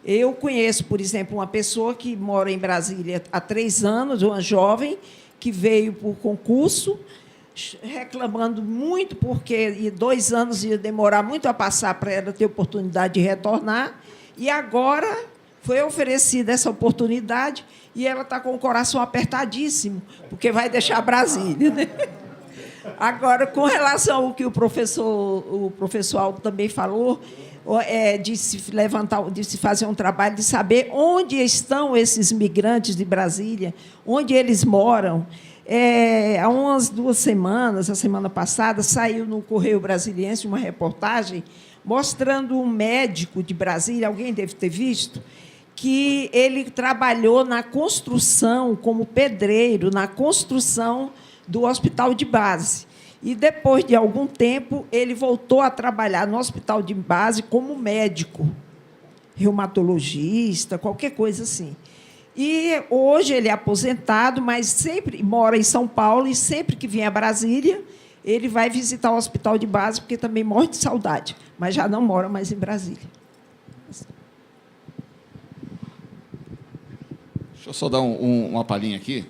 Eu conheço, por exemplo, uma pessoa que mora em Brasília há 3 anos, uma jovem, que veio por concurso, reclamando muito, porque 2 anos ia demorar muito a passar para ela ter oportunidade de retornar, e agora foi oferecida essa oportunidade e ela está com o coração apertadíssimo, porque vai deixar Brasília, né? Agora, com relação ao que o professor Aldo também falou, de se levantar, de se fazer um trabalho de saber onde estão esses migrantes de Brasília, onde eles moram. Há umas 2 semanas, a semana passada, saiu no Correio Brasiliense uma reportagem mostrando um médico de Brasília, alguém deve ter visto, que ele trabalhou na construção, como pedreiro, na construção do hospital de base. E, depois de algum tempo, ele voltou a trabalhar no hospital de base como médico, reumatologista, qualquer coisa assim. E hoje ele é aposentado, mas sempre mora em São Paulo, e sempre que vem a Brasília, ele vai visitar o hospital de base, porque também morre de saudade, mas já não mora mais em Brasília. Deixa eu só dar uma palhinha aqui.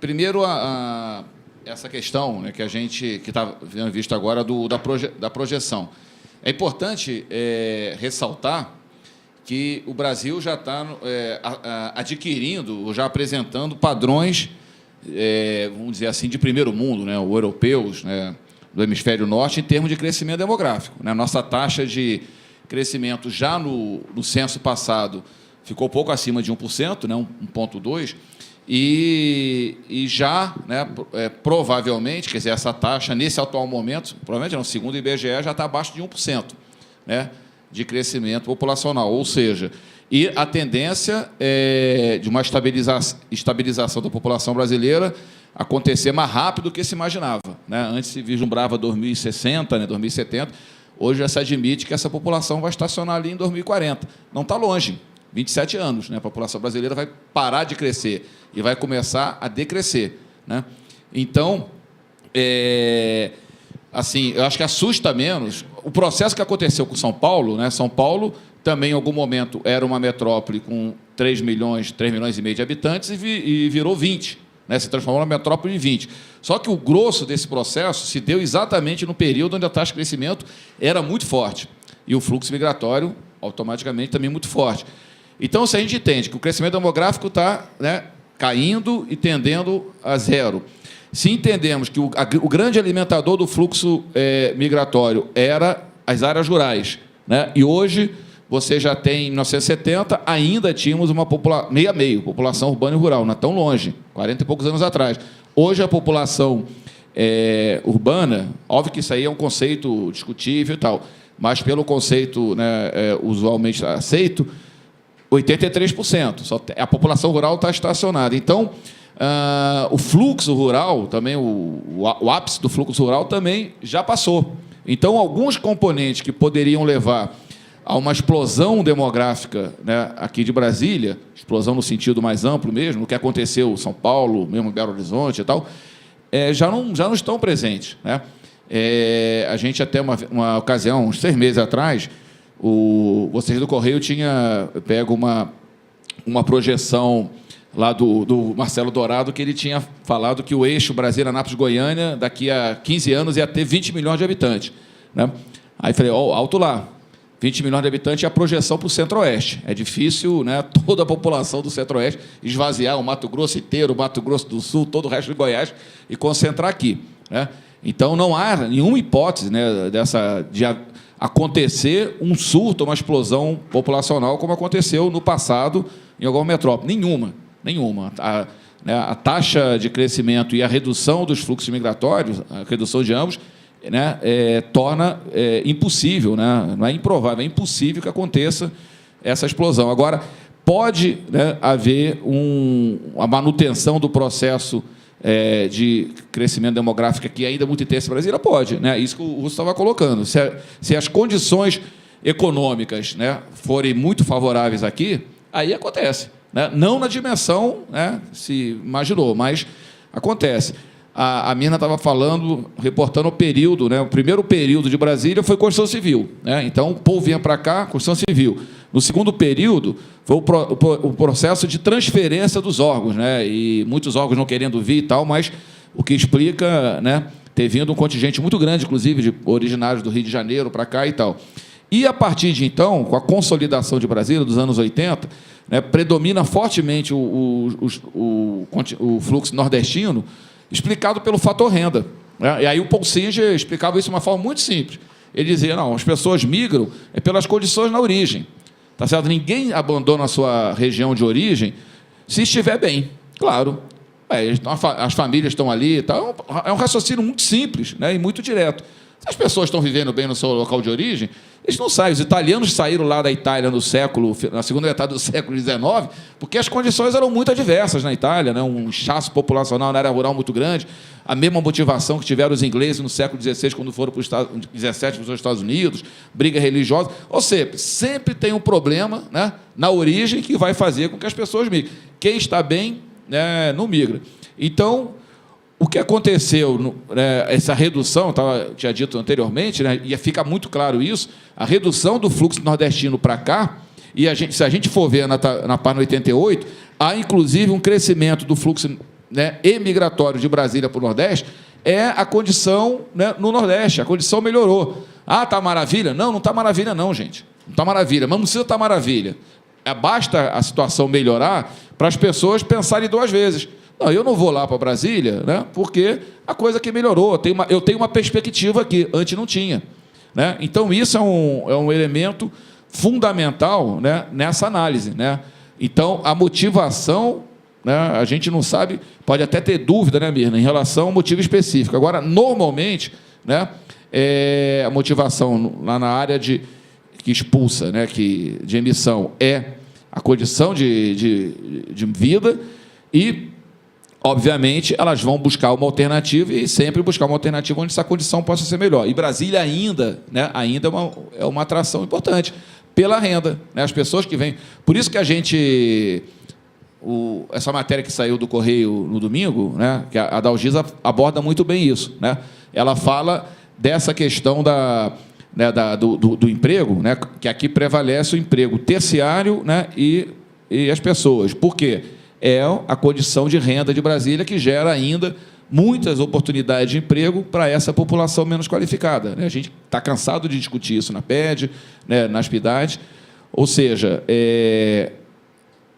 Primeiro, essa questão, né, que a gente está vendo visto agora da projeção. É importante ressaltar que o Brasil já está adquirindo, ou já apresentando padrões, vamos dizer assim, de primeiro mundo, né, ou europeus, né, do hemisfério norte, em termos de crescimento demográfico. Né? Nossa taxa de crescimento já no censo passado ficou pouco acima de 1%, né, 1,2%, e já, né, provavelmente, quer dizer, essa taxa, nesse atual momento, provavelmente não, segundo o IBGE, já está abaixo de 1%, né, de crescimento populacional. Ou seja, e a tendência de uma estabilização da população brasileira acontecer mais rápido do que se imaginava. Né? Antes se vislumbrava 2060, né, 2070, hoje já se admite que essa população vai estacionar ali em 2040. Não está longe. 27 anos, né? A população brasileira vai parar de crescer e vai começar a decrescer. Né? Então, assim, eu acho que assusta menos o processo que aconteceu com São Paulo. Né? São Paulo também, em algum momento, era uma metrópole com 3 milhões e meio de habitantes e virou 20. Né? Se transformou numa metrópole em 20. Só que o grosso desse processo se deu exatamente no período onde a taxa de crescimento era muito forte e o fluxo migratório, automaticamente, também muito forte. Então, se a gente entende que o crescimento demográfico está, né, caindo e tendendo a zero, se entendemos que o grande alimentador do fluxo migratório era as áreas rurais, né, e hoje você já tem, em 1970, ainda tínhamos uma população meio a meio, população urbana e rural, não é tão longe, 40 e poucos anos atrás. Hoje, a população urbana, óbvio que isso aí é um conceito discutível e tal, mas pelo conceito, né, usualmente aceito, 83%. A população rural está estacionada. Então, o fluxo rural, também o ápice do fluxo rural também já passou. Então, alguns componentes que poderiam levar a uma explosão demográfica, né, aqui de Brasília, explosão no sentido mais amplo mesmo, o que aconteceu em São Paulo, mesmo em Belo Horizonte e tal, já não estão presentes. Né? A gente, até uma ocasião, uns 6 meses atrás, vocês do Correio tinha pego uma projeção lá do Marcelo Dourado, que ele tinha falado que o eixo Brasília-Anápolis-Goiânia, daqui a 15 anos, ia ter 20 milhões de habitantes. Né? Aí falei, alto lá, 20 milhões de habitantes é a projeção para o Centro-Oeste. É difícil, né, toda a população do Centro-Oeste esvaziar o Mato Grosso inteiro, o Mato Grosso do Sul, todo o resto de Goiás, e concentrar aqui. Né? Então, não há nenhuma hipótese, né, de acontecer um surto, uma explosão populacional, como aconteceu no passado em alguma metrópole. Nenhuma. A taxa de crescimento e a redução dos fluxos migratórios, a redução de ambos, né, torna impossível, né, não é improvável, é impossível que aconteça essa explosão. Agora, pode, né, haver a manutenção do processo de crescimento demográfico aqui ainda muito intenso em Brasília? Pode. Né? Isso que o Russo estava colocando. Se as condições econômicas, né, forem muito favoráveis aqui, aí acontece. Né? Não na dimensão, né, se imaginou, mas acontece. A Mirna estava falando, reportando o período, né? O primeiro período de Brasília foi Constituição Civil. Né? Então, o povo vinha para cá, Constituição Civil. No segundo período, foi o processo de transferência dos órgãos, né? E muitos órgãos não querendo vir e tal, mas o que explica, né, ter vindo um contingente muito grande, inclusive, de originários do Rio de Janeiro para cá e tal. E, a partir de então, com a consolidação de Brasília, dos anos 80, né, predomina fortemente o fluxo nordestino, explicado pelo fator renda. Né? E aí o Paul Singer explicava isso de uma forma muito simples. ele dizia, não, as pessoas migram pelas condições na origem. Tá certo? Ninguém abandona a sua região de origem se estiver bem, claro. As famílias estão ali, tá? É um raciocínio muito simples, né, e muito direto. Se as pessoas estão vivendo bem no seu local de origem, eles não saem. Os italianos saíram lá da Itália na segunda metade do século XIX, porque as condições eram muito adversas na Itália, né? Um inchaço populacional na área rural muito grande, a mesma motivação que tiveram os ingleses no século XVI, quando foram para os XVII para os Estados Unidos, briga religiosa. Ou seja, sempre tem um problema, né, na origem que vai fazer com que as pessoas migrem. Quem está bem, né, não migra. Então, o que aconteceu, essa redução, tinha dito anteriormente, né, e fica muito claro isso, a redução do fluxo nordestino para cá, e se a gente for ver na página 88, há inclusive um crescimento do fluxo, né, emigratório de Brasília para o Nordeste, é a condição, né, no Nordeste, a condição melhorou. Ah, está maravilha? Não, não está maravilha não, gente. Não está maravilha, mas não precisa estar maravilha. Basta a situação melhorar para as pessoas pensarem duas vezes. Não, eu não vou lá para Brasília, né, porque a coisa que melhorou, eu tenho uma perspectiva aqui, antes não tinha. Né? Então, isso é um elemento fundamental, né, nessa análise. Né? Então, a motivação, né, a gente não sabe, pode até ter dúvida, né, Mirna, em relação ao motivo específico. Agora, normalmente, né, a motivação lá na área que expulsa, né, de emissão, é a condição de vida e, obviamente, elas vão buscar uma alternativa e sempre buscar uma alternativa onde essa condição possa ser melhor. E Brasília ainda, né, é uma atração importante pela renda. Né? As pessoas que vêm... Por isso que a gente... essa matéria que saiu do Correio no domingo, né, que a Dalgisa aborda muito bem isso. Né? Ela fala dessa questão do emprego, né, que aqui prevalece o emprego terciário, né, e as pessoas. Por quê? É a condição de renda de Brasília que gera ainda muitas oportunidades de emprego para essa população menos qualificada. Né? A gente está cansado de discutir isso na PED, né, nas PIDAD. Ou seja,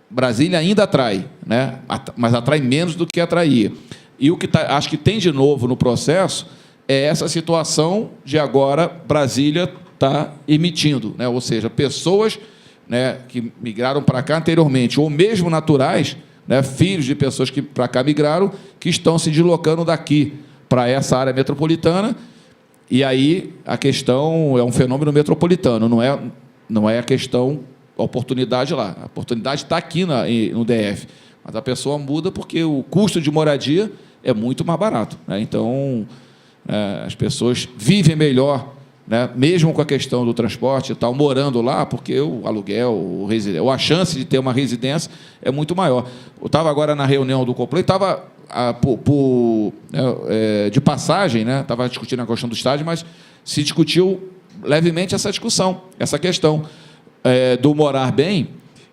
Brasília ainda atrai, né, mas atrai menos do que atraía. E o que acho que tem de novo no processo é essa situação de agora Brasília está emitindo, né, ou seja, pessoas, né, que migraram para cá anteriormente, ou mesmo naturais, né, filhos de pessoas que para cá migraram, que estão se deslocando daqui para essa área metropolitana, e aí a questão é um fenômeno metropolitano, não é a questão, a oportunidade lá. A oportunidade está aqui no DF, mas a pessoa muda porque o custo de moradia é muito mais barato. Né? Então, as pessoas vivem melhor, né, mesmo com a questão do transporte e tal, morando lá, porque o aluguel, ou a chance de ter uma residência é muito maior. Eu estava agora na reunião do Complô e estava, de passagem, né, estava discutindo a questão do estádio, mas se discutiu levemente essa discussão, essa questão do morar bem,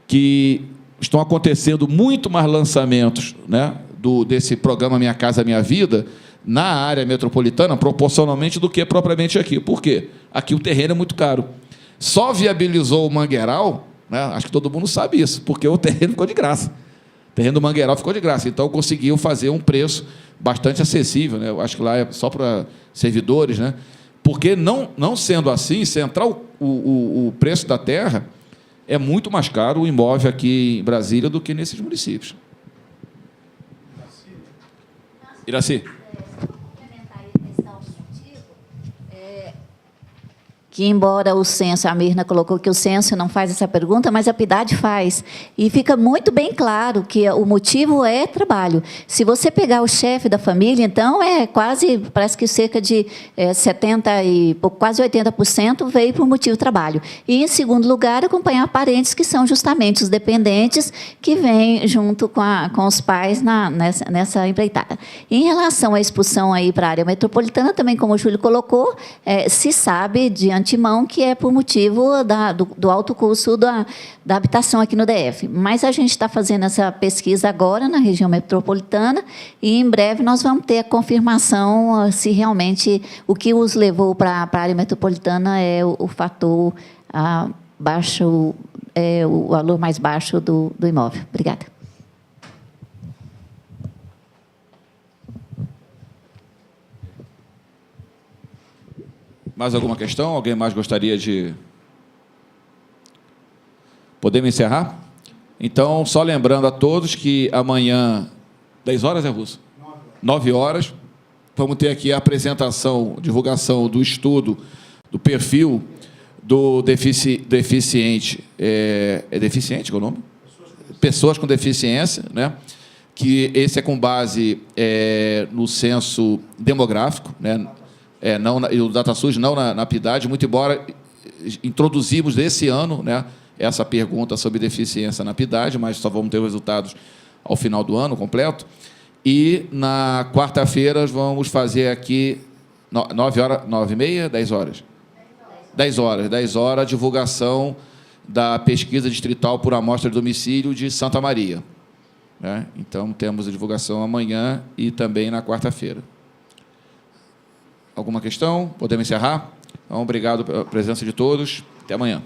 que estão acontecendo muito mais lançamentos, né, desse programa Minha Casa Minha Vida, na área metropolitana, proporcionalmente, do que propriamente aqui. Por quê? Aqui o terreno é muito caro. Só viabilizou o Mangueiral, né? Acho que todo mundo sabe isso, porque o terreno ficou de graça. O terreno do Mangueiral ficou de graça. Então, conseguiu fazer um preço bastante acessível. Né? Eu acho que lá é só para servidores. Né? Porque, não sendo assim, se entrar o preço da terra, é muito mais caro o imóvel aqui em Brasília do que nesses municípios. Iraci. Que, embora o censo, a Mirna colocou que o censo não faz essa pergunta, mas a PIDAD faz. E fica muito bem claro que o motivo é trabalho. Se você pegar o chefe da família, então, parece que cerca de 70% e quase 80% veio por motivo de trabalho. E, em segundo lugar, acompanhar parentes, que são justamente os dependentes que vêm junto com os pais nessa empreitada. Em relação à expulsão aí para a área metropolitana, também, como o Júlio colocou, se sabe de antemão que é por motivo do alto custo da habitação aqui no DF. Mas a gente está fazendo essa pesquisa agora na região metropolitana e, em breve, nós vamos ter a confirmação se realmente o que os levou para a área metropolitana é o fator baixo, o valor mais baixo do imóvel. Obrigada. Mais alguma questão? Alguém mais gostaria de... Podemos encerrar? Então, só lembrando a todos que amanhã, 10 horas, Russo? 9 horas, vamos ter aqui a apresentação, divulgação do estudo, do perfil do deficiente. É deficiente, qual é o nome? Pessoas com deficiência, né? Que esse é com base no censo demográfico, né? Não, e o DataSUS não na PIDAD, muito embora introduzimos desse ano, né, essa pergunta sobre deficiência na PIDAD, mas só vamos ter os resultados ao final do ano completo. E, na quarta-feira, vamos fazer aqui, 9 horas, 9h30, 10 horas? 10 horas. 10 horas, a divulgação da pesquisa distrital por amostra de domicílio de Santa Maria. Né? Então, temos a divulgação amanhã e também na quarta-feira. Alguma questão? Podemos encerrar? Então, obrigado pela presença de todos. Até amanhã.